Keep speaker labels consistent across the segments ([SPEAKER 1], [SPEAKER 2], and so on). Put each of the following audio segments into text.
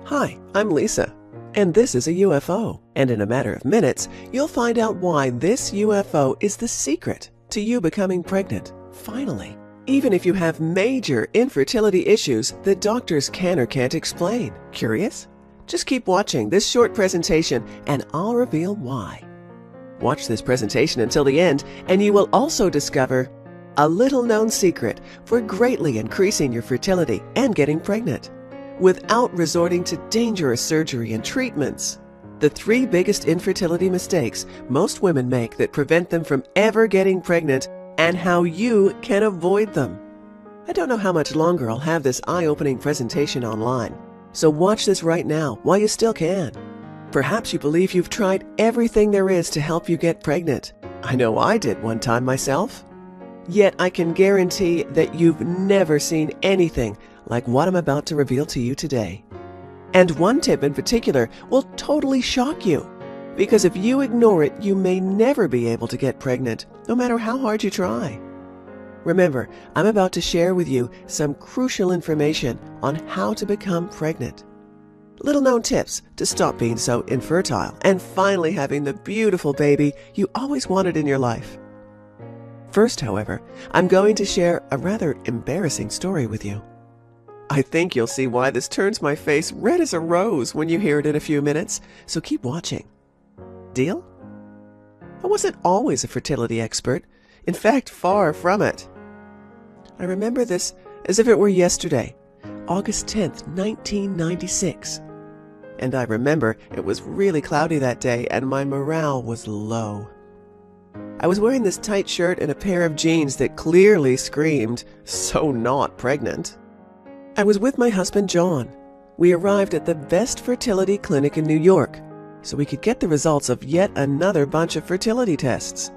[SPEAKER 1] Hi, I'm Lisa, and this is a UFO. And in a matter of minutes, you'll find out why this UFO is the secret to you becoming pregnant, finally. Even if you have major infertility issues that doctors can or can't explain. Curious? Just keep watching this short presentation and I'll reveal why. Watch this presentation until the end and you will also discover a little-known secret for greatly increasing your fertility and getting pregnant without resorting to dangerous surgery and treatments. The 3 biggest infertility mistakes most women make that prevent them from ever getting pregnant and how you can avoid them. I don't know how much longer I'll have this eye-opening presentation online, so watch this right now while you still can. Perhaps you believe you've tried everything there is to help you get pregnant. I know I did one time myself. Yet I can guarantee that you've never seen anything like what I'm about to reveal to you today. And one tip in particular will totally shock you, because if you ignore it, you may never be able to get pregnant, no matter how hard you try. Remember, I'm about to share with you some crucial information on how to become pregnant. Little-known tips to stop being so infertile and finally having the beautiful baby you always wanted in your life. First, however, I'm going to share a rather embarrassing story with you. I think you'll see why this turns my face red as a rose when you hear it in a few minutes, so keep watching. Deal? I wasn't always a fertility expert. In fact, far from it. I remember this as if it were yesterday, August 10th, 1996. And I remember it was really cloudy that day and my morale was low. I was wearing this tight shirt and a pair of jeans that clearly screamed, "So not pregnant." I was with my husband, John. We arrived at the best fertility clinic in New York, so we could get the results of yet another bunch of fertility tests.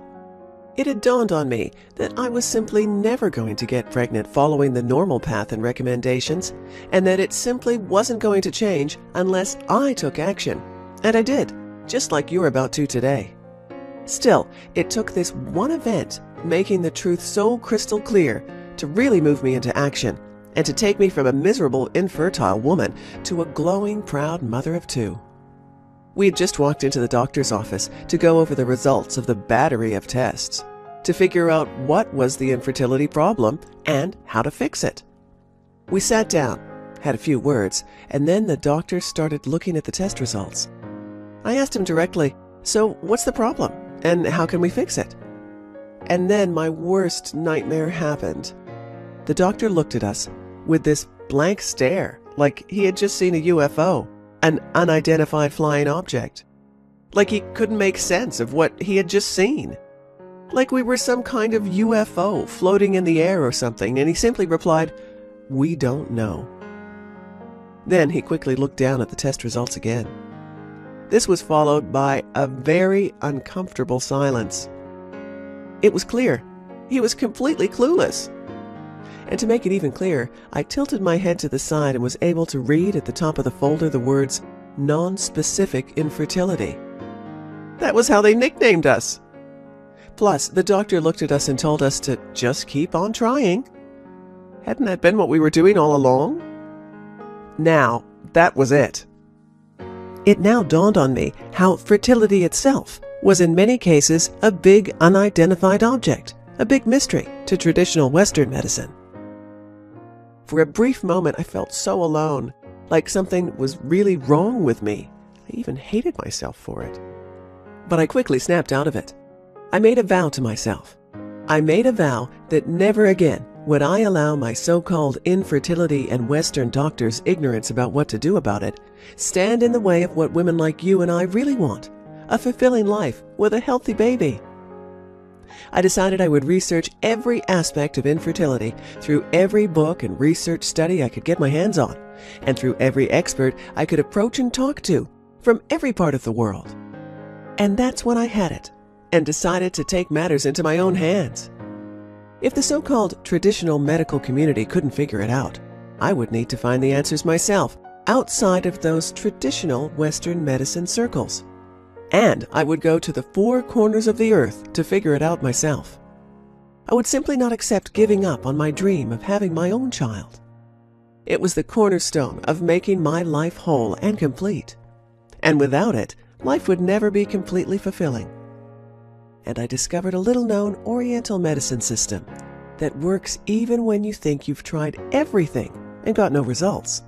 [SPEAKER 1] It had dawned on me that I was simply never going to get pregnant following the normal path and recommendations, and that it simply wasn't going to change unless I took action. And I did, just like you're about to today. Still, it took this one event, making the truth so crystal clear, to really move me into action, and to take me from a miserable, infertile woman to a glowing, proud mother of 2. We had just walked into the doctor's office to go over the results of the battery of tests, to figure out what was the infertility problem and how to fix it. We sat down, had a few words, and then the doctor started looking at the test results. I asked him directly, "So what's the problem, and how can we fix it?" And then my worst nightmare happened. The doctor looked at us with this blank stare, like he had just seen a UFO, an unidentified flying object. Like he couldn't make sense of what he had just seen. Like we were some kind of UFO floating in the air or something, and he simply replied, "We don't know." Then he quickly looked down at the test results again. This was followed by a very uncomfortable silence. It was clear. He was completely clueless. And to make it even clearer, I tilted my head to the side and was able to read at the top of the folder the words, "Non-specific infertility." That was how they nicknamed us. Plus, the doctor looked at us and told us to just keep on trying. Hadn't that been what we were doing all along? Now, that was it. It now dawned on me how fertility itself was in many cases a big unidentified object, a big mystery to traditional Western medicine. For a brief moment, I felt so alone, like something was really wrong with me. I even hated myself for it. But I quickly snapped out of it. I made a vow to myself. I made a vow that never again would I allow my so-called infertility and Western doctors' ignorance about what to do about it stand in the way of what women like you and I really want, a fulfilling life with a healthy baby. I decided I would research every aspect of infertility through every book and research study I could get my hands on, and through every expert I could approach and talk to from every part of the world. And that's when I had it, and decided to take matters into my own hands. If the so-called traditional medical community couldn't figure it out, I would need to find the answers myself, outside of those traditional Western medicine circles. And I would go to the 4 corners of the earth to figure it out myself. I would simply not accept giving up on my dream of having my own child. It was the cornerstone of making my life whole and complete. And without it, life would never be completely fulfilling. And I discovered a little-known Oriental medicine system that works even when you think you've tried everything and got no results.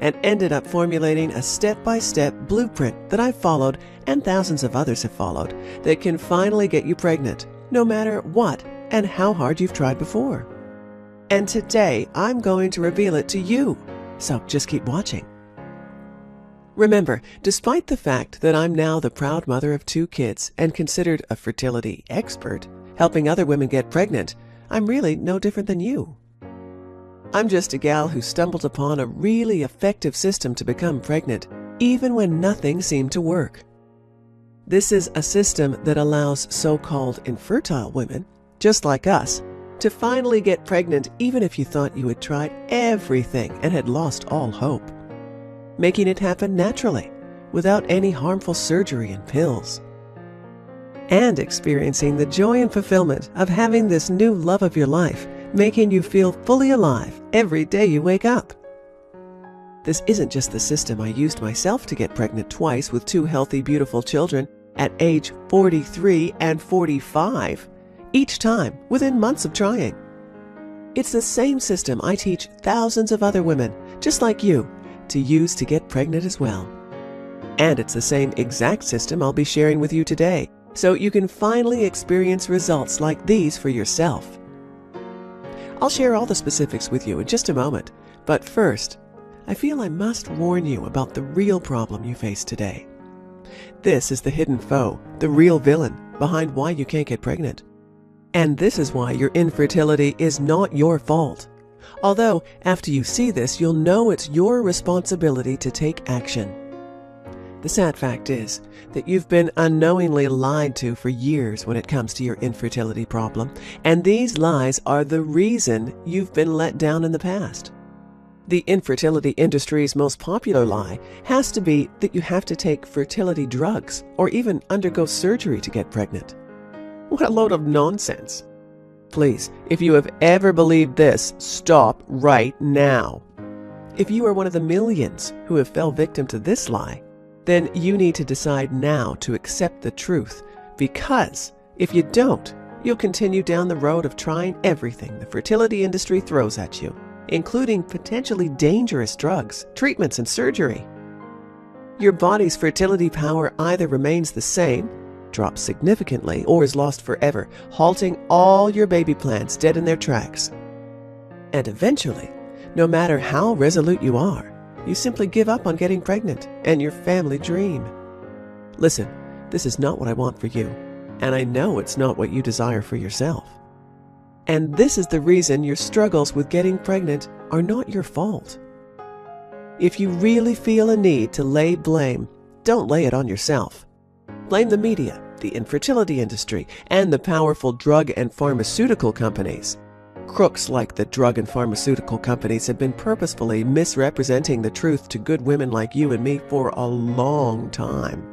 [SPEAKER 1] And ended up formulating a step-by-step blueprint that I've followed and thousands of others have followed that can finally get you pregnant, no matter what and how hard you've tried before. And today, I'm going to reveal it to you, so just keep watching. Remember, despite the fact that I'm now the proud mother of 2 kids and considered a fertility expert, helping other women get pregnant, I'm really no different than you. I'm just a gal who stumbled upon a really effective system to become pregnant, even when nothing seemed to work. This is a system that allows so-called infertile women, just like us, to finally get pregnant even if you thought you had tried everything and had lost all hope. Making it happen naturally, without any harmful surgery and pills. And experiencing the joy and fulfillment of having this new love of your life, making you feel fully alive every day you wake up. This isn't just the system I used myself to get pregnant twice with 2 healthy, beautiful children at age 43 and 45, each time within months of trying. It's the same system I teach thousands of other women, just like you, to use to get pregnant as well. And it's the same exact system I'll be sharing with you today, so you can finally experience results like these for yourself. I'll share all the specifics with you in just a moment, but first, I feel I must warn you about the real problem you face today. This is the hidden foe, the real villain, behind why you can't get pregnant. And this is why your infertility is not your fault. Although, after you see this, you'll know it's your responsibility to take action. The sad fact is that you've been unknowingly lied to for years when it comes to your infertility problem, and these lies are the reason you've been let down in the past. The infertility industry's most popular lie has to be that you have to take fertility drugs or even undergo surgery to get pregnant. What a load of nonsense. Please, if you have ever believed this, stop right now. If you are one of the millions who have fell victim to this lie, then you need to decide now to accept the truth, because if you don't, you'll continue down the road of trying everything the fertility industry throws at you, including potentially dangerous drugs, treatments, and surgery. Your body's fertility power either remains the same, drops significantly, or is lost forever, halting all your baby plans dead in their tracks. And eventually, no matter how resolute you are, you simply give up on getting pregnant and your family dream. Listen, this is not what I want for you, and I know it's not what you desire for yourself. And this is the reason your struggles with getting pregnant are not your fault. If you really feel a need to lay blame, don't lay it on yourself. Blame the media, the infertility industry, and the powerful drug and pharmaceutical companies. Crooks like the drug and pharmaceutical companies have been purposefully misrepresenting the truth to good women like you and me for a long time.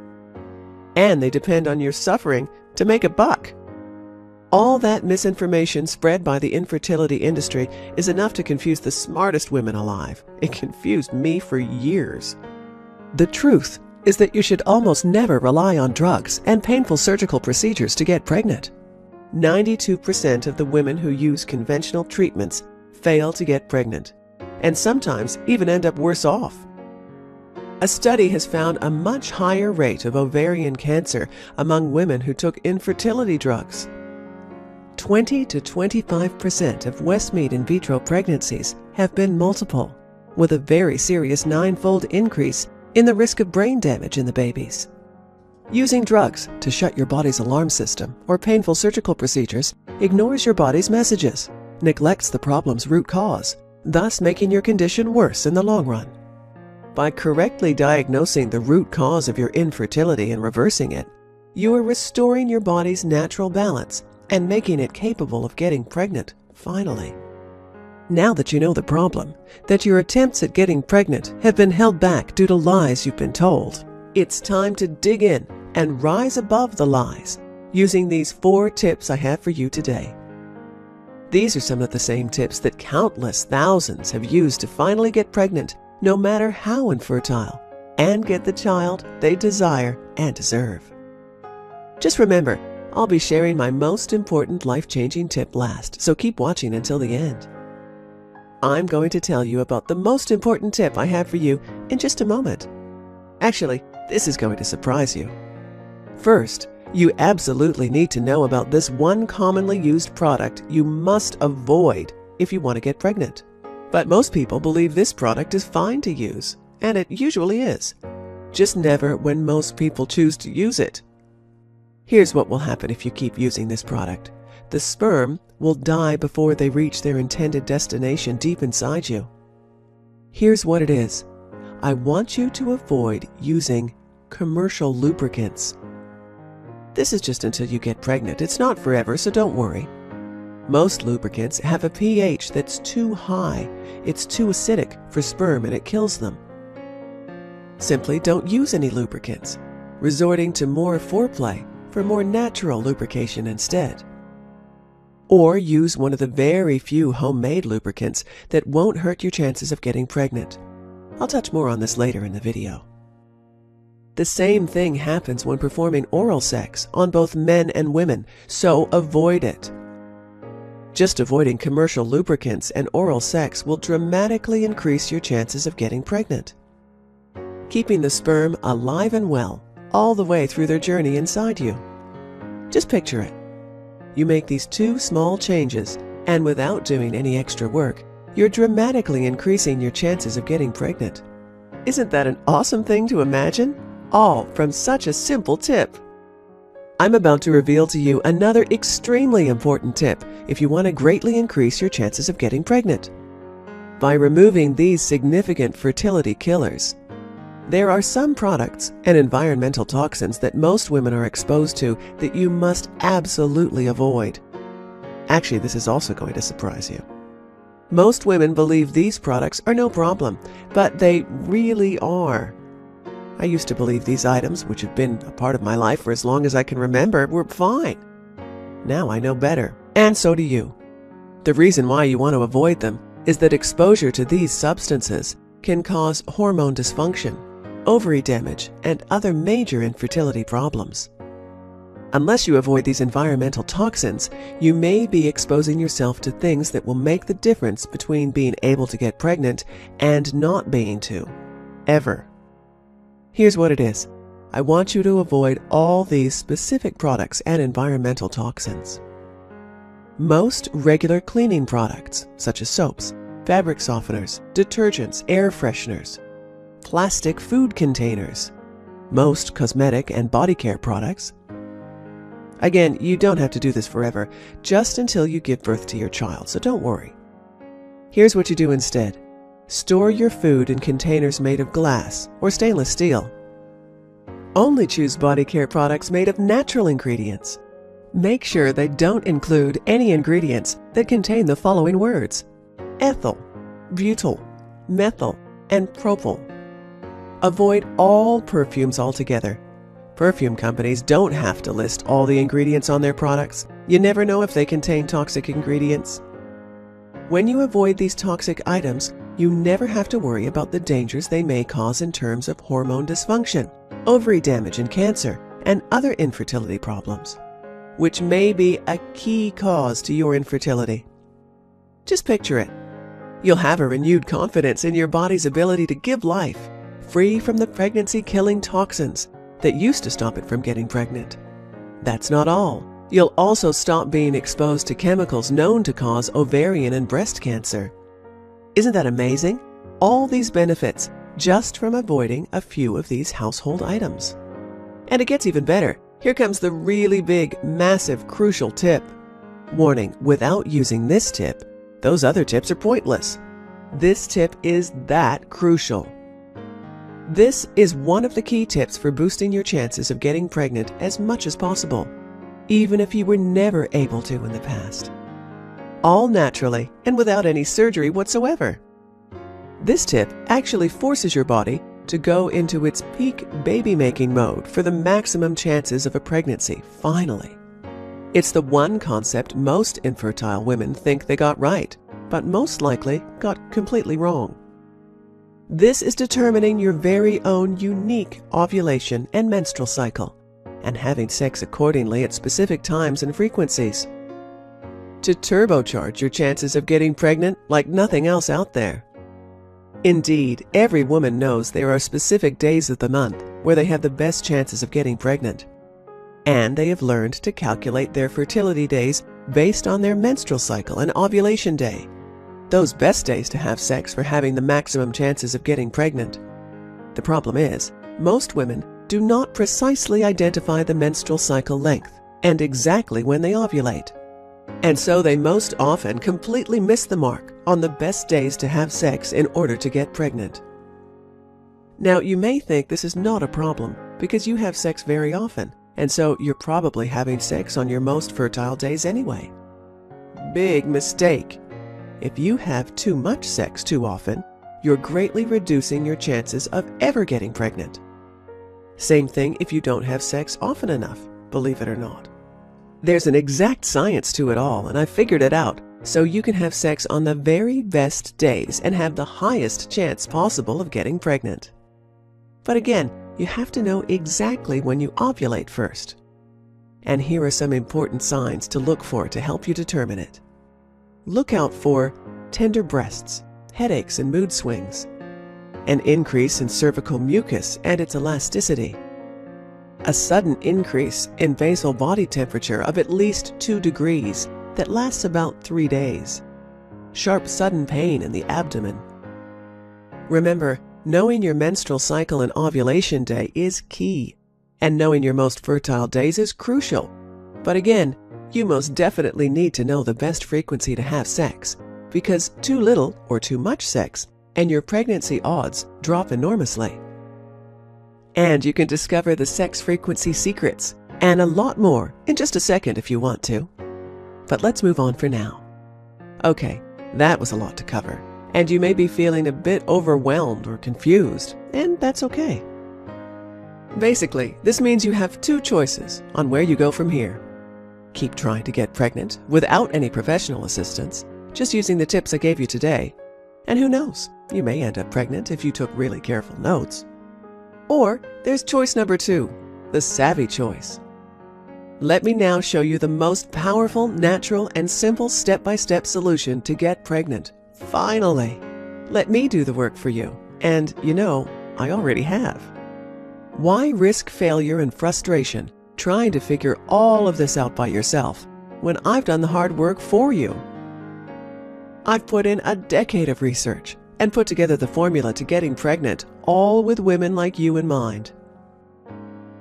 [SPEAKER 1] And they depend on your suffering to make a buck. All that misinformation spread by the infertility industry is enough to confuse the smartest women alive. It confused me for years. The truth is that you should almost never rely on drugs and painful surgical procedures to get pregnant. 92% of the women who use conventional treatments fail to get pregnant, and sometimes even end up worse off. A study has found a much higher rate of ovarian cancer among women who took infertility drugs. 20 to 25% of Westmead in vitro pregnancies have been multiple, with a very serious 9-fold increase in the risk of brain damage in the babies. Using drugs to shut your body's alarm system or painful surgical procedures ignores your body's messages, neglects the problem's root cause, thus making your condition worse in the long run. By correctly diagnosing the root cause of your infertility and reversing it, you are restoring your body's natural balance and making it capable of getting pregnant, finally. Now that you know the problem, that your attempts at getting pregnant have been held back due to lies you've been told, it's time to dig in and rise above the lies using these 4 tips I have for you today. These are some of the same tips that countless thousands have used to finally get pregnant, no matter how infertile, and get the child they desire and deserve. Just remember, I'll be sharing my most important life-changing tip last, so keep watching until the end. I'm going to tell you about the most important tip I have for you in just a moment. Actually, this is going to surprise you. First, you absolutely need to know about this one commonly used product you must avoid if you want to get pregnant. But most people believe this product is fine to use, and it usually is. Just never when most people choose to use it. Here's what will happen if you keep using this product. The sperm will die before they reach their intended destination deep inside you. Here's what it is. I want you to avoid using commercial lubricants. This is just until you get pregnant. It's not forever, so don't worry. Most lubricants have a pH that's too high. It's too acidic for sperm and it kills them. Simply don't use any lubricants, resorting to more foreplay for more natural lubrication instead. Or use one of the very few homemade lubricants that won't hurt your chances of getting pregnant. I'll touch more on this later in the video. The same thing happens when performing oral sex on both men and women, so avoid it. Just avoiding commercial lubricants and oral sex will dramatically increase your chances of getting pregnant, keeping the sperm alive and well all the way through their journey inside you. Just picture it. You make these two small changes, and without doing any extra work, you're dramatically increasing your chances of getting pregnant. Isn't that an awesome thing to imagine? All from such a simple tip. I'm about to reveal to you another extremely important tip if you want to greatly increase your chances of getting pregnant. By removing these significant fertility killers, there are some products and environmental toxins that most women are exposed to that you must absolutely avoid. Actually, this is also going to surprise you. Most women believe these products are no problem, but they really are. I used to believe these items, which have been a part of my life for as long as I can remember, were fine. Now I know better, and so do you. The reason why you want to avoid them is that exposure to these substances can cause hormone dysfunction, ovary damage, and other major infertility problems. Unless you avoid these environmental toxins, you may be exposing yourself to things that will make the difference between being able to get pregnant and not being to, ever. Here's what it is. I want you to avoid all these specific products and environmental toxins. Most regular cleaning products, such as soaps, fabric softeners, detergents, air fresheners, plastic food containers, most cosmetic and body care products. Again, you don't have to do this forever, just until you give birth to your child, so don't worry. Here's what you do instead. Store your food in containers made of glass or stainless steel. Only choose body care products made of natural ingredients. Make sure they don't include any ingredients that contain the following words: ethyl, butyl, methyl, and propyl. Avoid all perfumes altogether. Perfume companies don't have to list all the ingredients on their products. You never know if they contain toxic ingredients. When you avoid these toxic items, you never have to worry about the dangers they may cause in terms of hormone dysfunction, ovary damage and cancer, and other infertility problems, which may be a key cause to your infertility. Just picture it. You'll have a renewed confidence in your body's ability to give life, free from the pregnancy-killing toxins that used to stop it from getting pregnant. That's not all. You'll also stop being exposed to chemicals known to cause ovarian and breast cancer. Isn't that amazing? All these benefits just from avoiding a few of these household items. And it gets even better. Here comes the really big, massive, crucial tip. Warning, without using this tip, those other tips are pointless. This tip is that crucial. This is one of the key tips for boosting your chances of getting pregnant as much as possible, even if you were never able to in the past. All naturally and without any surgery whatsoever. This tip actually forces your body to go into its peak baby-making mode for the maximum chances of a pregnancy, finally. It's the one concept most infertile women think they got right, but most likely got completely wrong. This is determining your very own unique ovulation and menstrual cycle, and having sex accordingly at specific times and frequencies to turbocharge your chances of getting pregnant like nothing else out there. Indeed, every woman knows there are specific days of the month where they have the best chances of getting pregnant, and they have learned to calculate their fertility days based on their menstrual cycle and ovulation day, those best days to have sex for having the maximum chances of getting pregnant. The problem is, most women do not precisely identify the menstrual cycle length and exactly when they ovulate, and so they most often completely miss the mark on the best days to have sex in order to get pregnant. Now, you may think this is not a problem because you have sex very often, and so you're probably having sex on your most fertile days anyway. Big mistake. If you have too much sex too often, you're greatly reducing your chances of ever getting pregnant. Same thing if you don't have sex often enough, believe it or not. There's an exact science to it all, and I figured it out, so you can have sex on the very best days and have the highest chance possible of getting pregnant. But again, you have to know exactly when you ovulate first. And here are some important signs to look for to help you determine it. Look out for tender breasts, headaches and mood swings, an increase in cervical mucus and its elasticity, a sudden increase in basal body temperature of at least 2 degrees that lasts about 3 days, sharp sudden pain in the abdomen. Remember, knowing your menstrual cycle and ovulation day is key, and knowing your most fertile days is crucial. But again, you most definitely need to know the best frequency to have sex, because too little or too much sex and your pregnancy odds drop enormously. And you can discover the sex frequency secrets and a lot more in just a second if you want to. But let's move on for now. Okay, that was a lot to cover, and you may be feeling a bit overwhelmed or confused, and that's okay. Basically, this means you have 2 choices on where you go from here. Keep trying to get pregnant without any professional assistance, just using the tips I gave you today. And who knows, you may end up pregnant if you took really careful notes. Or there's choice number 2, the savvy choice. Let me now show you the most powerful, natural, and simple step-by-step solution to get pregnant. Finally! Let me do the work for you. And, you know, I already have. Why risk failure and frustration trying to figure all of this out by yourself when I've done the hard work for you? I've put in a decade of research and put together the formula to getting pregnant, all with women like you in mind.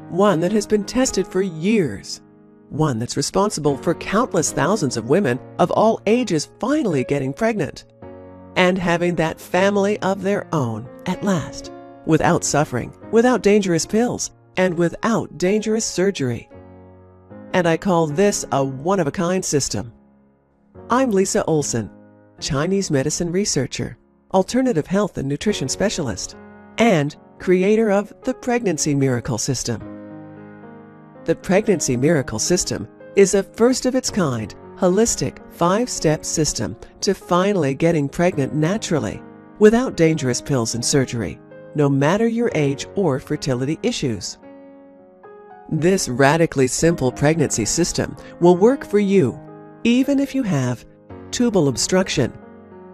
[SPEAKER 1] One that has been tested for years. One that's responsible for countless thousands of women of all ages finally getting pregnant and having that family of their own at last, without suffering, without dangerous pills, and without dangerous surgery. And I call this a one-of-a-kind system. I'm Lisa Olson, Chinese medicine researcher, alternative health and nutrition specialist, and creator of the Pregnancy Miracle System. The Pregnancy Miracle System is a first-of-its-kind, holistic 5-step system to finally getting pregnant naturally, without dangerous pills and surgery, no matter your age or fertility issues. This radically simple pregnancy system will work for you, even if you have tubal obstruction,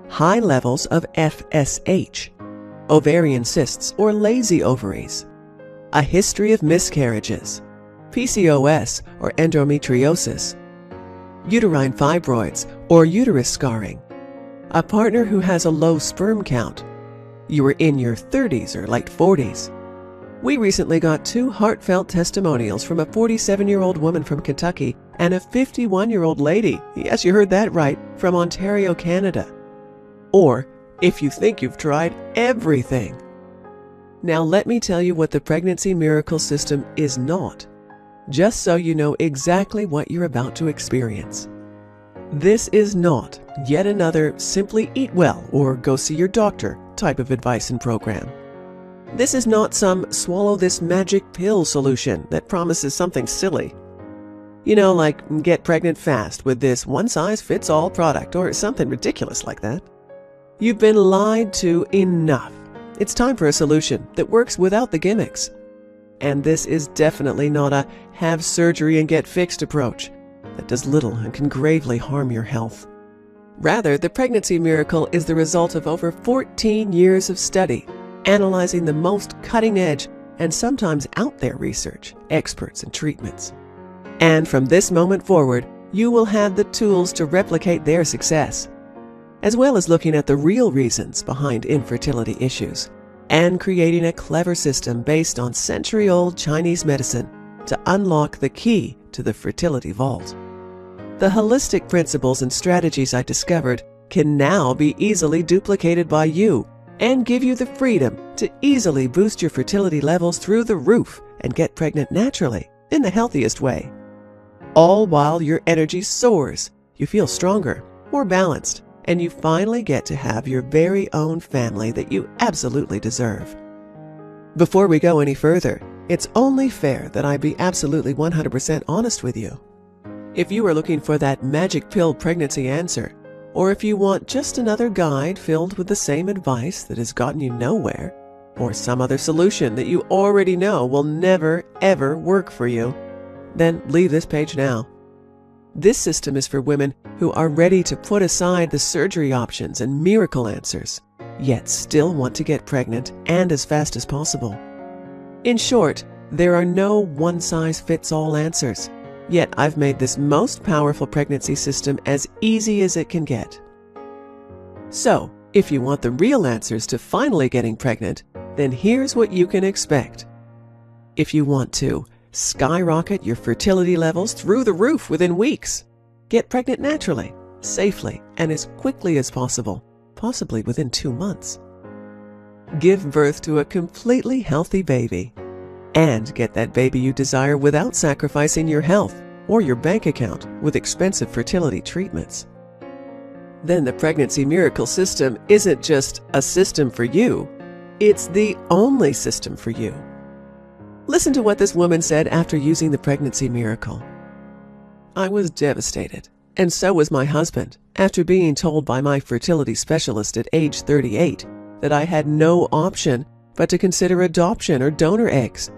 [SPEAKER 1] high levels of FSH, ovarian cysts or lazy ovaries, a history of miscarriages, PCOS or endometriosis, uterine fibroids or uterus scarring, a partner who has a low sperm count, you are in your 30s or late 40s. We recently got 2 heartfelt testimonials from a 47-year-old woman from Kentucky and a 51-year-old lady, yes, you heard that right, from Ontario, Canada. Or if you think you've tried everything. Now let me tell you what the Pregnancy Miracle System is not, just so you know exactly what you're about to experience. This is not yet another simply eat well or go see your doctor type of advice and program. This is not some swallow this magic pill solution that promises something silly. Like get pregnant fast with this one-size-fits-all product or something ridiculous like that. You've been lied to enough. It's time for a solution that works without the gimmicks. And this is definitely not a have surgery and get fixed approach that does little and can gravely harm your health. Rather, the pregnancy miracle is the result of over 14 years of study, analyzing the most cutting-edge and sometimes out-there research, experts, and treatments. And from this moment forward, you will have the tools to replicate their success, as well as looking at the real reasons behind infertility issues and creating a clever system based on century-old Chinese medicine to unlock the key to the fertility vault. The holistic principles and strategies I discovered can now be easily duplicated by you and give you the freedom to easily boost your fertility levels through the roof and get pregnant naturally in the healthiest way. All while your energy soars, you feel stronger, more balanced, and you finally get to have your very own family that you absolutely deserve. Before we go any further, it's only fair that I be absolutely 100% honest with you. If you are looking for that magic pill pregnancy answer, or if you want just another guide filled with the same advice that has gotten you nowhere, or some other solution that you already know will never, ever work for you, then leave this page now. This system is for women who are ready to put aside the surgery options and miracle answers, yet still want to get pregnant and as fast as possible. In short, there are no one-size-fits-all answers, yet I've made this most powerful pregnancy system as easy as it can get. So, if you want the real answers to finally getting pregnant, then here's what you can expect. If you want to skyrocket your fertility levels through the roof within weeks, get pregnant naturally, safely, and as quickly as possible, possibly within 2 months. Give birth to a completely healthy baby, and get that baby you desire without sacrificing your health or your bank account with expensive fertility treatments. Then the pregnancy miracle system isn't just a system for you, it's the only system for you. Listen to what this woman said after using the pregnancy miracle. I was devastated, and so was my husband, after being told by my fertility specialist at age 38 that I had no option but to consider adoption or donor eggs.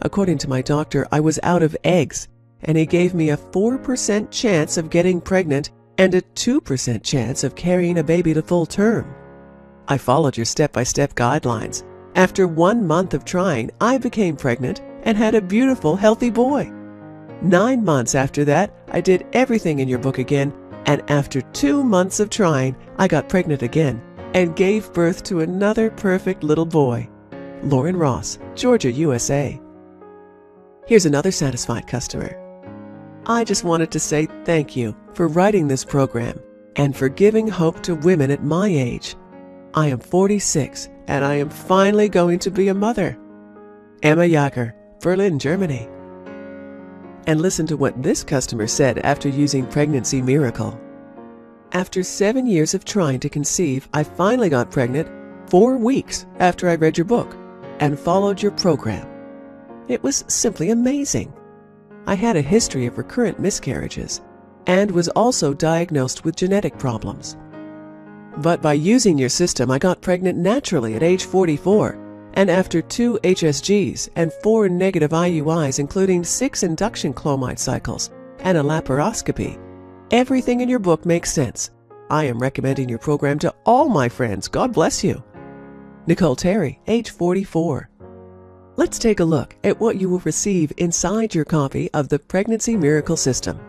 [SPEAKER 1] According to my doctor, I was out of eggs, and he gave me a 4% chance of getting pregnant and a 2% chance of carrying a baby to full term. I followed your step-by-step guidelines. After 1 month of trying, I became pregnant and had a beautiful, healthy boy. 9 months after that, I did everything in your book again, and after 2 months of trying, I got pregnant again and gave birth to another perfect little boy. Lauren Ross, Georgia, USA. Here's another satisfied customer. I just wanted to say thank you for writing this program and for giving hope to women at my age. I am 46 and I am finally going to be a mother. Emma Jager, Berlin, Germany. And listen to what this customer said after using Pregnancy Miracle. After 7 years of trying to conceive, I finally got pregnant 4 weeks after I read your book and followed your program. It was simply amazing. I had a history of recurrent miscarriages and was also diagnosed with genetic problems. But by using your system, I got pregnant naturally at age 44, and after 2 HSGs and 4 negative IUIs, including 6 induction clomide cycles and a laparoscopy. Everything in your book makes sense. I am recommending your program to all my friends. God bless you. Nicole Terry, age 44. Let's take a look at what you will receive inside your copy of the Pregnancy Miracle System.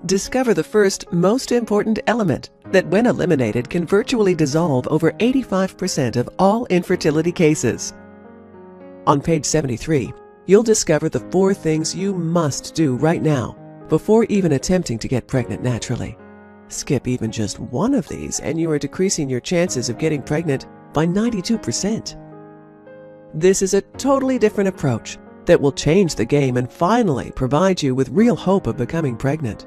[SPEAKER 1] Discover the first, most important element that, when eliminated, can virtually dissolve over 85% of all infertility cases. On page 73, you'll discover the 4 things you must do right now before even attempting to get pregnant naturally. Skip even just one of these and you are decreasing your chances of getting pregnant by 92%. This is a totally different approach that will change the game and finally provide you with real hope of becoming pregnant.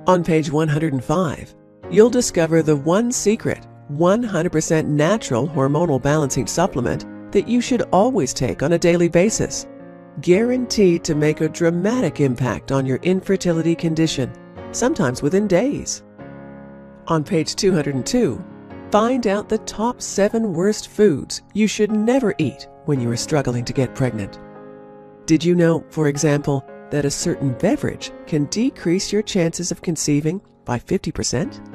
[SPEAKER 1] On page 105, you'll discover the one secret, 100% natural hormonal balancing supplement that you should always take on a daily basis. guaranteed to make a dramatic impact on your infertility condition, sometimes within days. On page 202, find out the top 7 worst foods you should never eat when you are struggling to get pregnant. Did you know, for example, that a certain beverage can decrease your chances of conceiving by 50%?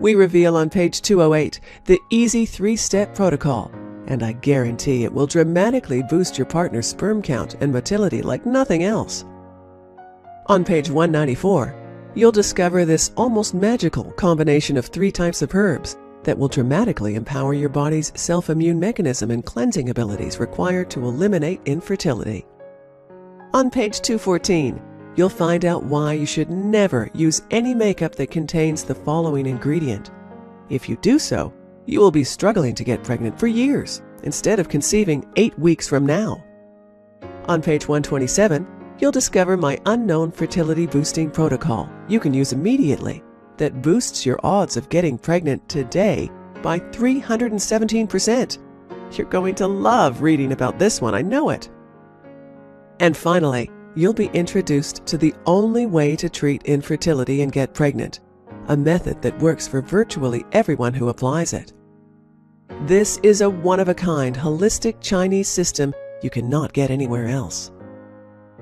[SPEAKER 1] We reveal on page 208 the easy 3-step protocol, and I guarantee it will dramatically boost your partner's sperm count and motility like nothing else. On page 194, you'll discover this almost magical combination of 3 types of herbs that will dramatically empower your body's self-immune mechanism and cleansing abilities required to eliminate infertility. On page 214, you'll find out why you should never use any makeup that contains the following ingredient. If you do so, you will be struggling to get pregnant for years instead of conceiving 8 weeks from now. On page 127, you'll discover my unknown fertility boosting protocol you can use immediately that boosts your odds of getting pregnant today by 317%. You're going to love reading about this one, I know it. And finally, you'll be introduced to the only way to treat infertility and get pregnant, a method that works for virtually everyone who applies it. This is a one-of-a-kind holistic Chinese system you cannot get anywhere else.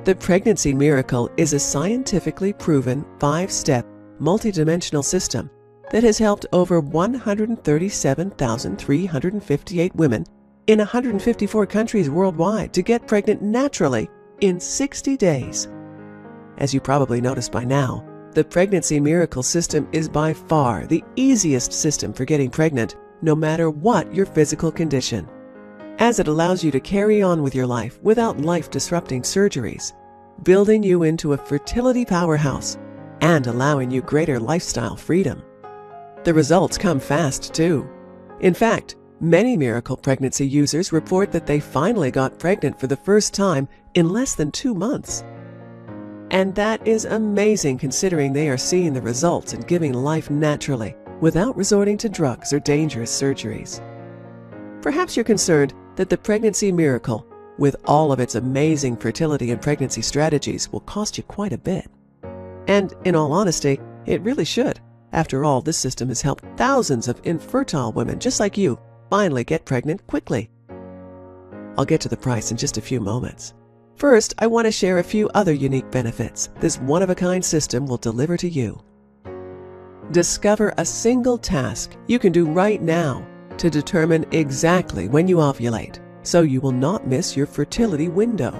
[SPEAKER 1] The Pregnancy Miracle is a scientifically proven 5-step, multidimensional system that has helped over 137,358 women in 154 countries worldwide to get pregnant naturally in 60 days. As you probably noticed by now, the Pregnancy Miracle system is by far the easiest system for getting pregnant, no matter what your physical condition, as it allows you to carry on with your life without life-disrupting surgeries, building you into a fertility powerhouse and allowing you greater lifestyle freedom. The results come fast, too. In fact, many miracle pregnancy users report that they finally got pregnant for the first time in less than 2 months. And that is amazing considering they are seeing the results and giving life naturally without resorting to drugs or dangerous surgeries. Perhaps you're concerned that the Pregnancy Miracle, with all of its amazing fertility and pregnancy strategies, will cost you quite a bit. And in all honesty, it really should. After all, this system has helped thousands of infertile women just like you finally get pregnant quickly. I'll get to the price in just a few moments. First, I want to share a few other unique benefits this one-of-a-kind system will deliver to you. Discover a single task you can do right now to determine exactly when you ovulate, so you will not miss your fertility window.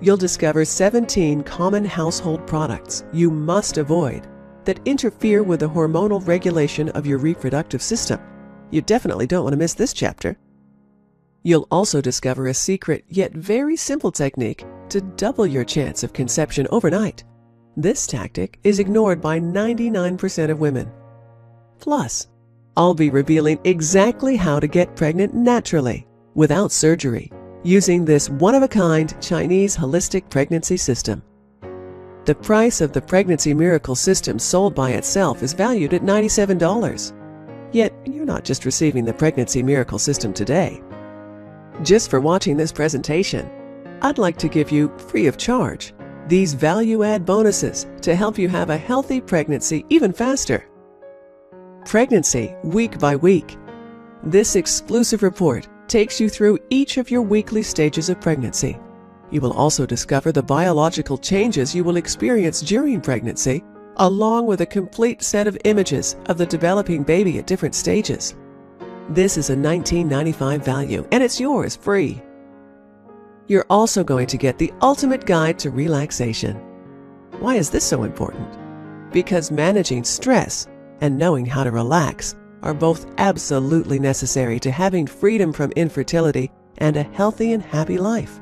[SPEAKER 1] You'll discover 17 common household products you must avoid that interfere with the hormonal regulation of your reproductive system. You definitely don't want to miss this chapter. You'll also discover a secret yet very simple technique to double your chance of conception overnight. This tactic is ignored by 99% of women. Plus, I'll be revealing exactly how to get pregnant naturally, without surgery, using this one-of-a-kind Chinese holistic pregnancy system. The price of the Pregnancy Miracle system sold by itself is valued at $97. Yet, you're not just receiving the Pregnancy Miracle system today. Just for watching this presentation, I'd like to give you, free of charge, these value-add bonuses to help you have a healthy pregnancy even faster. Pregnancy Week by Week. This exclusive report takes you through each of your weekly stages of pregnancy. You will also discover the biological changes you will experience during pregnancy, along with a complete set of images of the developing baby at different stages. This is a $19.95 value, and it's yours free. You're also going to get the ultimate guide to relaxation. Why is this so important? Because managing stress and knowing how to relax are both absolutely necessary to having freedom from infertility and a healthy and happy life.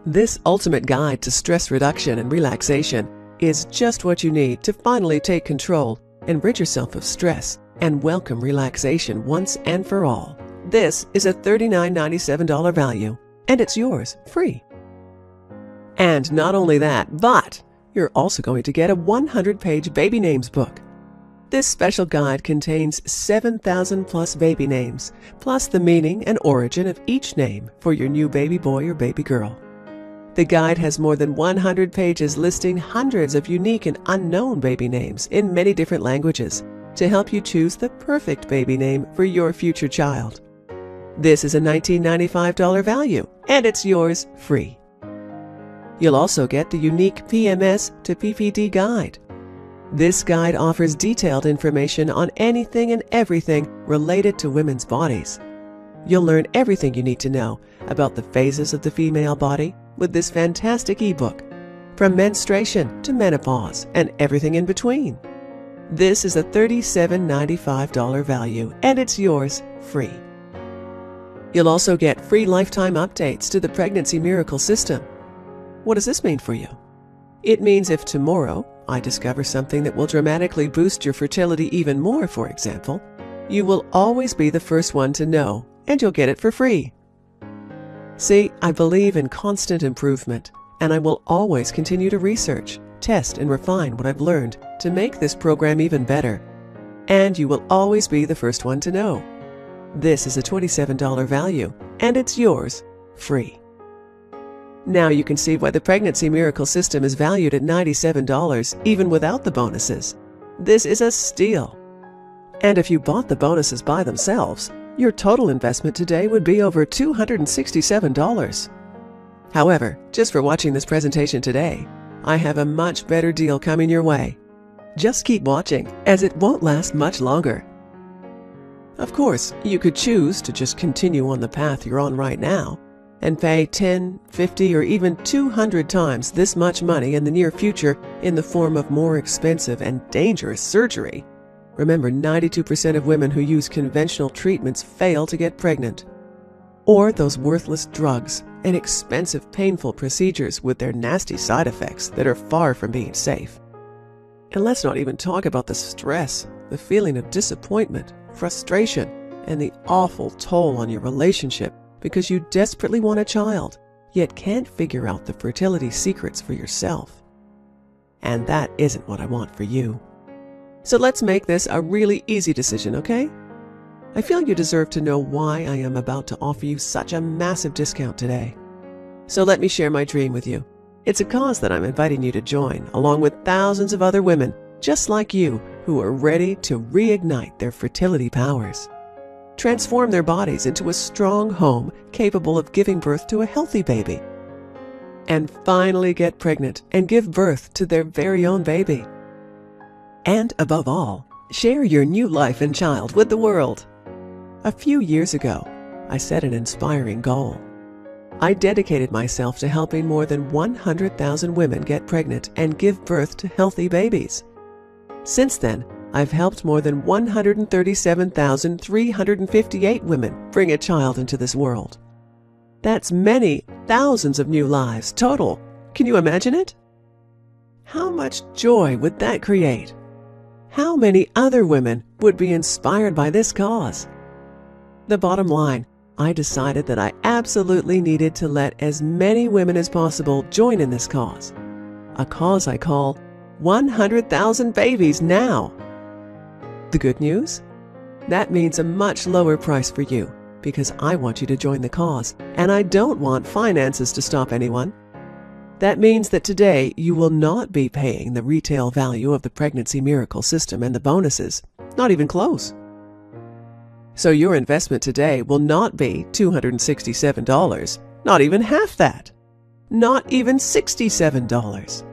[SPEAKER 1] This ultimate guide to stress reduction and relaxation is just what you need to finally take control and rid yourself of stress and welcome relaxation once and for all. This is a $39.97 value, and it's yours free. And not only that, but you're also going to get a 100-page baby names book. This special guide contains 7,000 plus baby names, plus the meaning and origin of each name for your new baby boy or baby girl. The guide has more than 100 pages listing hundreds of unique and unknown baby names in many different languages to help you choose the perfect baby name for your future child. This is a $19.95 value, and it's yours free. You'll also get the unique PMS to PPD guide. This guide offers detailed information on anything and everything related to women's bodies. You'll learn everything you need to know about the phases of the female body with this fantastic ebook, from menstruation to menopause and everything in between. This is a $37.95 value, and it's yours free. You'll also get free lifetime updates to the Pregnancy Miracle System. What does this mean for you? It means if tomorrow I discover something that will dramatically boost your fertility even more, for example, you will always be the first one to know, and you'll get it for free. See, I believe in constant improvement, and I will always continue to research, test, and refine what I've learned to make this program even better. And you will always be the first one to know. This is a $27 value, and it's yours free. Now you can see why the Pregnancy Miracle System is valued at $97, even without the bonuses. This is a steal. And if you bought the bonuses by themselves, your total investment today would be over $267. However, just for watching this presentation today, I have a much better deal coming your way. Just keep watching, as it won't last much longer. Of course, you could choose to just continue on the path you're on right now and pay 10, 50, or even 200 times this much money in the near future in the form of more expensive and dangerous surgery. Remember, 92% of women who use conventional treatments fail to get pregnant. Or those worthless drugs and expensive, painful procedures with their nasty side effects that are far from being safe. And let's not even talk about the stress, the feeling of disappointment, frustration, and the awful toll on your relationship because you desperately want a child, yet can't figure out the fertility secrets for yourself. And that isn't what I want for you. So let's make this a really easy decision, okay? I feel you deserve to know why I am about to offer you such a massive discount today. So let me share my dream with you. It's a cause that I'm inviting you to join, along with thousands of other women just like you who are ready to reignite their fertility powers, transform their bodies into a strong home capable of giving birth to a healthy baby, and finally get pregnant and give birth to their very own baby. And above all, share your new life and child with the world. A few years ago, I set an inspiring goal. I dedicated myself to helping more than 100,000 women get pregnant and give birth to healthy babies. Since then, I've helped more than 137,358 women bring a child into this world. That's many thousands of new lives total. Can you imagine it? How much joy would that create? How many other women would be inspired by this cause? The bottom line, I decided that I absolutely needed to let as many women as possible join in this cause. A cause I call 100,000 Babies Now. The good news? That means a much lower price for you, because I want you to join the cause, and I don't want finances to stop anyone. That means that today you will not be paying the retail value of the Pregnancy Miracle System and the bonuses, not even close. So your investment today will not be $267, not even half that, not even $67.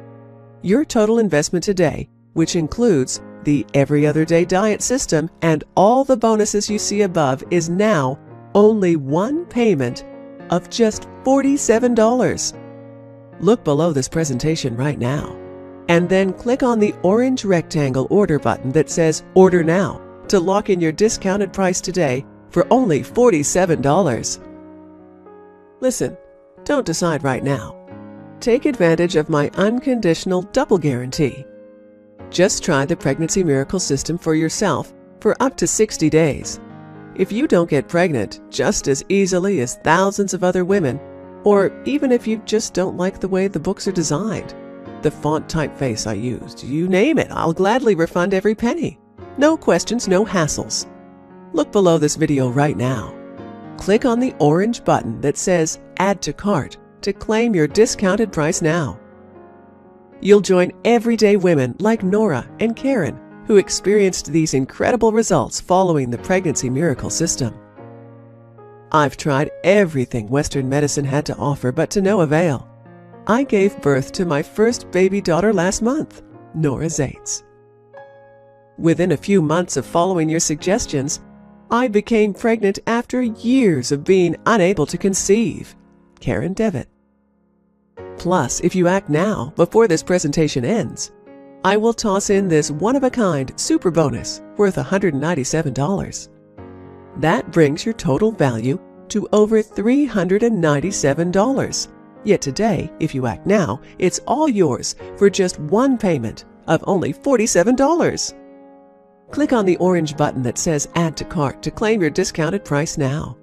[SPEAKER 1] Your total investment today, which includes the every other day diet system and all the bonuses you see above, is now only one payment of just $47. Look below this presentation right now, and then click on the orange rectangle order button that says Order Now to lock in your discounted price today for only $47. Listen, don't decide right now. Take advantage of my unconditional double guarantee. Just try the Pregnancy Miracle System for yourself for up to 60 days. If you don't get pregnant just as easily as thousands of other women, or even if you just don't like the way the books are designed, the font typeface I used, you name it, I'll gladly refund every penny. No questions, no hassles. Look below this video right now. Click on the orange button that says Add to Cart to claim your discounted price now. You'll join everyday women like Nora and Karen who experienced these incredible results following the Pregnancy Miracle System. I've tried everything Western medicine had to offer, but to no avail. I gave birth to my first baby daughter last month, Nora Zates. Within a few months of following your suggestions, I became pregnant after years of being unable to conceive, Karen Devitt. Plus, if you act now, before this presentation ends, I will toss in this one-of-a-kind super bonus worth $197. That brings your total value to over $397. Yet today, if you act now, it's all yours for just one payment of only $47. Click on the orange button that says Add to Cart to claim your discounted price now.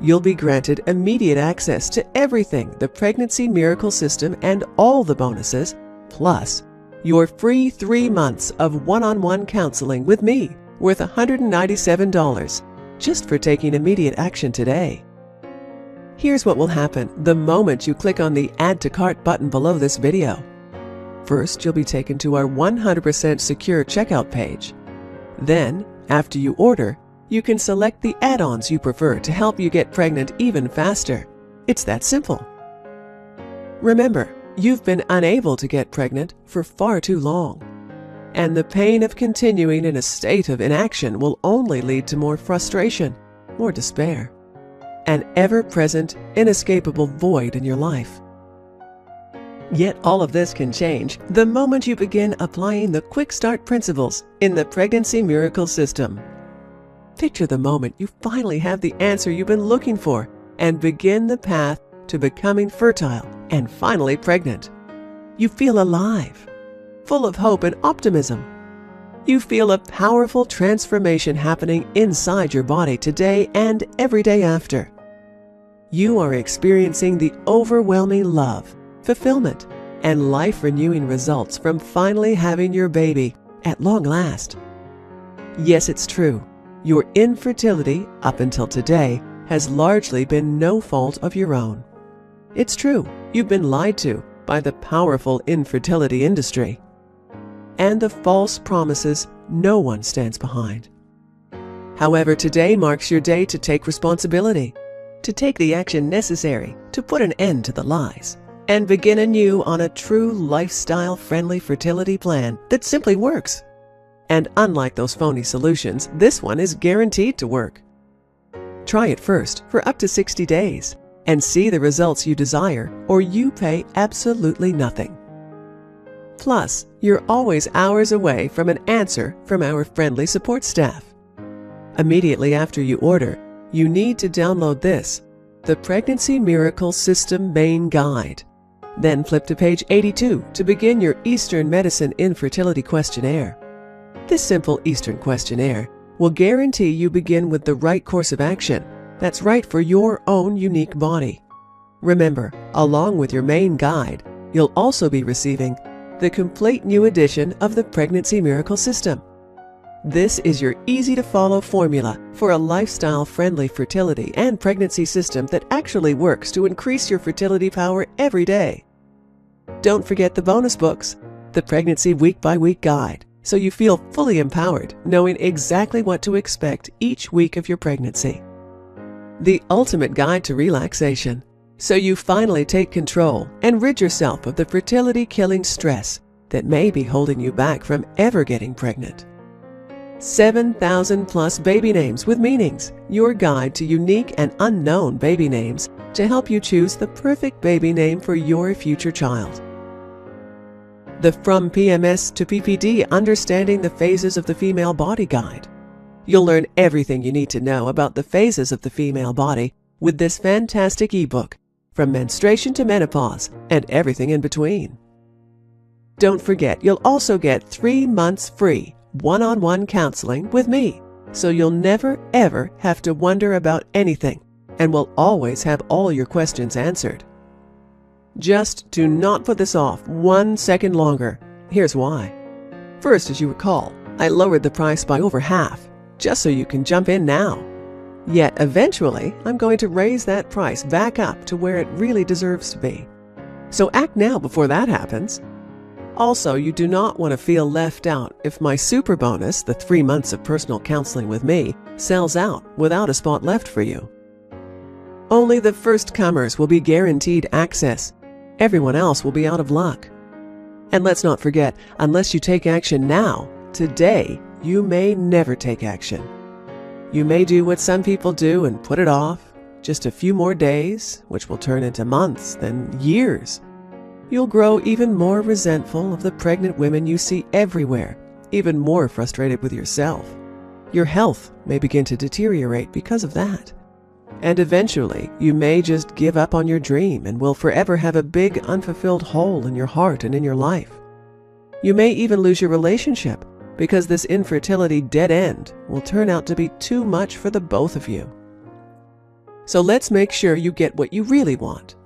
[SPEAKER 1] You'll be granted immediate access to everything the Pregnancy Miracle System and all the bonuses, plus your free 3 months of one-on-one counseling with me worth $197 just for taking immediate action today. Here's what will happen the moment you click on the Add to Cart button below this video. First, you'll be taken to our 100% secure checkout page. Then, after you order, you can select the add-ons you prefer to help you get pregnant even faster. It's that simple. Remember, you've been unable to get pregnant for far too long, and the pain of continuing in a state of inaction will only lead to more frustration, more despair, an ever-present, inescapable void in your life. Yet all of this can change the moment you begin applying the quick start principles in the Pregnancy Miracle System. Picture the moment you finally have the answer you've been looking for and begin the path to becoming fertile and finally pregnant. You feel alive, full of hope and optimism. You feel a powerful transformation happening inside your body today and every day after. You are experiencing the overwhelming love, fulfillment, and life-renewing results from finally having your baby at long last. Yes, it's true. Your infertility up until today has largely been no fault of your own. It's true, you've been lied to by the powerful infertility industry and the false promises no one stands behind. However, today marks your day to take responsibility, to take the action necessary to put an end to the lies, and begin anew on a true lifestyle-friendly fertility plan that simply works. And unlike those phony solutions, this one is guaranteed to work. Try it first for up to 60 days and see the results you desire, or you pay absolutely nothing. Plus, you're always hours away from an answer from our friendly support staff. Immediately after you order, you need to download this, the Pregnancy Miracle System Main Guide. Then flip to page 82 to begin your Eastern Medicine Infertility Questionnaire. This simple Eastern questionnaire will guarantee you begin with the right course of action that's right for your own unique body. Remember, along with your main guide, you'll also be receiving the complete new edition of the Pregnancy Miracle System. This is your easy-to-follow formula for a lifestyle-friendly fertility and pregnancy system that actually works to increase your fertility power every day. Don't forget the bonus books, the Pregnancy Week-by-Week Guide, so you feel fully empowered, knowing exactly what to expect each week of your pregnancy. The ultimate guide to relaxation, so you finally take control and rid yourself of the fertility-killing stress that may be holding you back from ever getting pregnant. 7,000 plus baby names with meanings, your guide to unique and unknown baby names to help you choose the perfect baby name for your future child. The From PMS to PPD Understanding the Phases of the Female Body Guide. You'll learn everything you need to know about the phases of the female body with this fantastic ebook, from menstruation to menopause and everything in between. Don't forget, you'll also get 3 months free one-on-one counseling with me, so you'll never ever have to wonder about anything and will always have all your questions answered. Just do not put this off 1 second longer. Here's why. First, as you recall, I lowered the price by over half, just so you can jump in now. Yet eventually, I'm going to raise that price back up to where it really deserves to be. So act now before that happens. Also, you do not want to feel left out if my super bonus, the 3 months of personal counseling with me, sells out without a spot left for you. Only the first comers will be guaranteed access. Everyone else will be out of luck. And let's not forget, unless you take action now, today, you may never take action. You may do what some people do and put it off, just a few more days, which will turn into months, then years. You'll grow even more resentful of the pregnant women you see everywhere, even more frustrated with yourself. Your health may begin to deteriorate because of that. And eventually, you may just give up on your dream and will forever have a big unfulfilled hole in your heart and in your life. You may even lose your relationship because this infertility dead end will turn out to be too much for the both of you. So let's make sure you get what you really want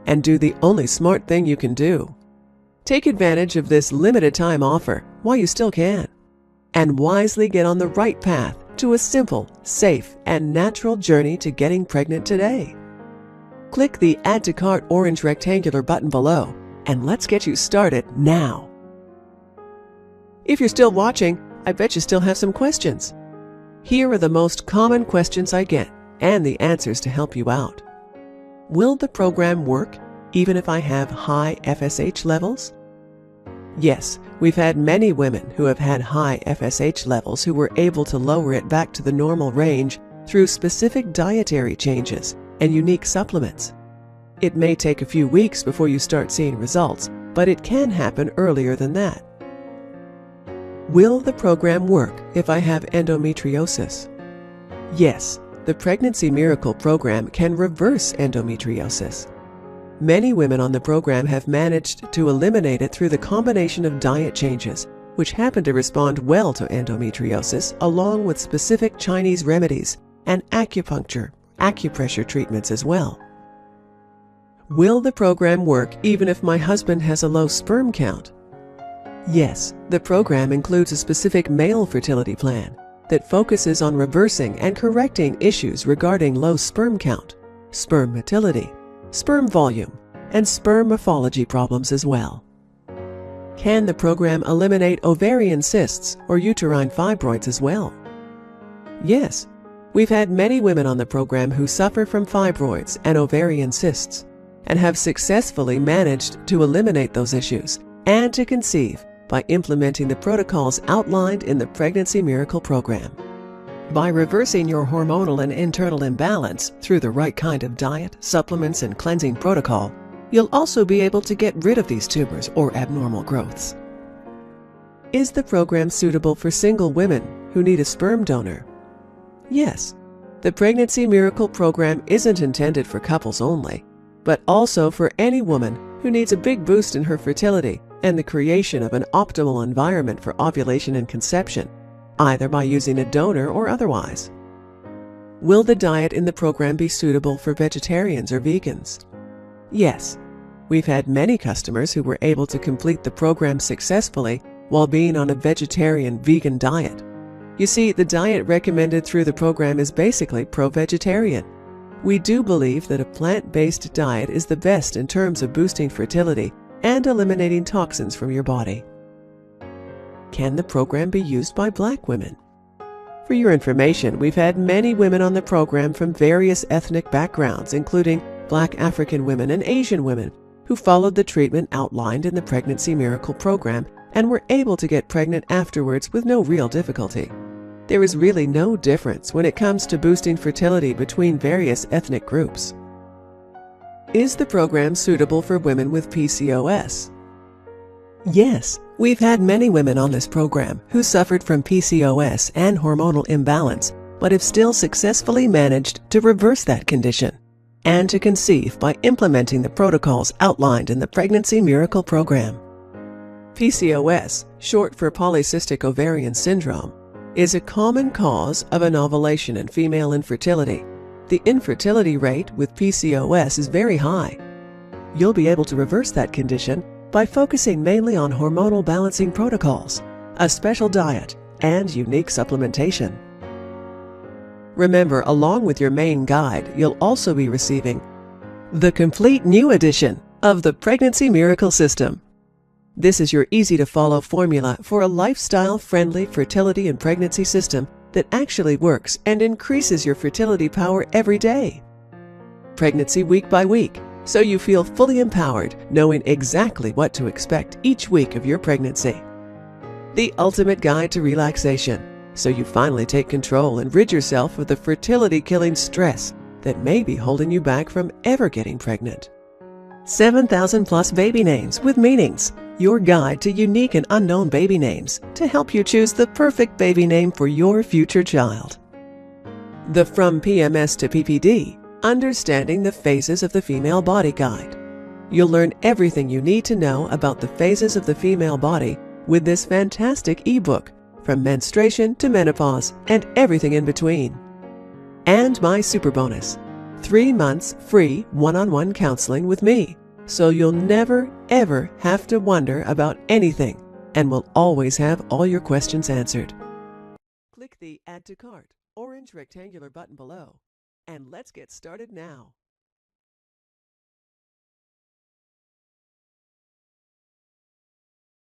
[SPEAKER 1] and do the only smart thing you can do. Take advantage of this limited time offer while you still can, and wisely get on the right path to a simple, safe, and natural journey to getting pregnant today. Click the Add to Cart orange rectangular button below, and let's get you started now. If you're still watching, I bet you still have some questions. Here are the most common questions I get, and the answers to help you out. Will the program work even if I have high FSH levels? Yes, we've had many women who have had high FSH levels who were able to lower it back to the normal range through specific dietary changes and unique supplements. It may take a few weeks before you start seeing results, but it can happen earlier than that. Will the program work if I have endometriosis? Yes, the Pregnancy Miracle program can reverse endometriosis. Many women on the program have managed to eliminate it through the combination of diet changes, which happen to respond well to endometriosis, along with specific Chinese remedies and acupressure treatments as well. Will the program work even if my husband has a low sperm count? Yes, the program includes a specific male fertility plan that focuses on reversing and correcting issues regarding low sperm count, sperm motility, sperm volume, and sperm morphology problems as well. Can the program eliminate ovarian cysts or uterine fibroids as well? Yes, we've had many women on the program who suffer from fibroids and ovarian cysts and have successfully managed to eliminate those issues and to conceive by implementing the protocols outlined in the Pregnancy Miracle program. By reversing your hormonal and internal imbalance through the right kind of diet, supplements, and cleansing protocol, you'll also be able to get rid of these tumors or abnormal growths. Is the program suitable for single women who need a sperm donor? Yes, the Pregnancy Miracle program isn't intended for couples only, but also for any woman who needs a big boost in her fertility and the creation of an optimal environment for ovulation and conception, either by using a donor or otherwise. Will the diet in the program be suitable for vegetarians or vegans? Yes, we've had many customers who were able to complete the program successfully while being on a vegetarian-vegan diet. You see, the diet recommended through the program is basically pro-vegetarian. We do believe that a plant-based diet is the best in terms of boosting fertility and eliminating toxins from your body. Can the program be used by Black women? For your information, we've had many women on the program from various ethnic backgrounds, including Black African women and Asian women, who followed the treatment outlined in the Pregnancy Miracle program and were able to get pregnant afterwards with no real difficulty. There is really no difference when it comes to boosting fertility between various ethnic groups. Is the program suitable for women with PCOS? Yes, we've had many women on this program who suffered from PCOS and hormonal imbalance, but have still successfully managed to reverse that condition and to conceive by implementing the protocols outlined in the Pregnancy Miracle program. PCOS, short for polycystic ovarian syndrome, is a common cause of anovulation and female infertility. The infertility rate with PCOS is very high. You'll be able to reverse that condition by focusing mainly on hormonal balancing protocols, a special diet, and unique supplementation. Remember, along with your main guide, you'll also be receiving the complete new edition of the Pregnancy Miracle System. This is your easy-to-follow formula for a lifestyle-friendly fertility and pregnancy system that actually works and increases your fertility power every day. Pregnancy week by week, so you feel fully empowered, knowing exactly what to expect each week of your pregnancy. The ultimate guide to relaxation, so you finally take control and rid yourself of the fertility-killing stress that may be holding you back from ever getting pregnant. 7,000 plus baby names with meanings, your guide to unique and unknown baby names to help you choose the perfect baby name for your future child. The From PMS to PPD, Understanding the Phases of the Female Body Guide. You'll learn everything you need to know about the phases of the female body with this fantastic ebook, from menstruation to menopause and everything in between. And my super bonus, 3 months free one-on-one counseling with me, so you'll never, ever have to wonder about anything and will always have all your questions answered. Click the Add to Cart orange rectangular button below, and let's get started now.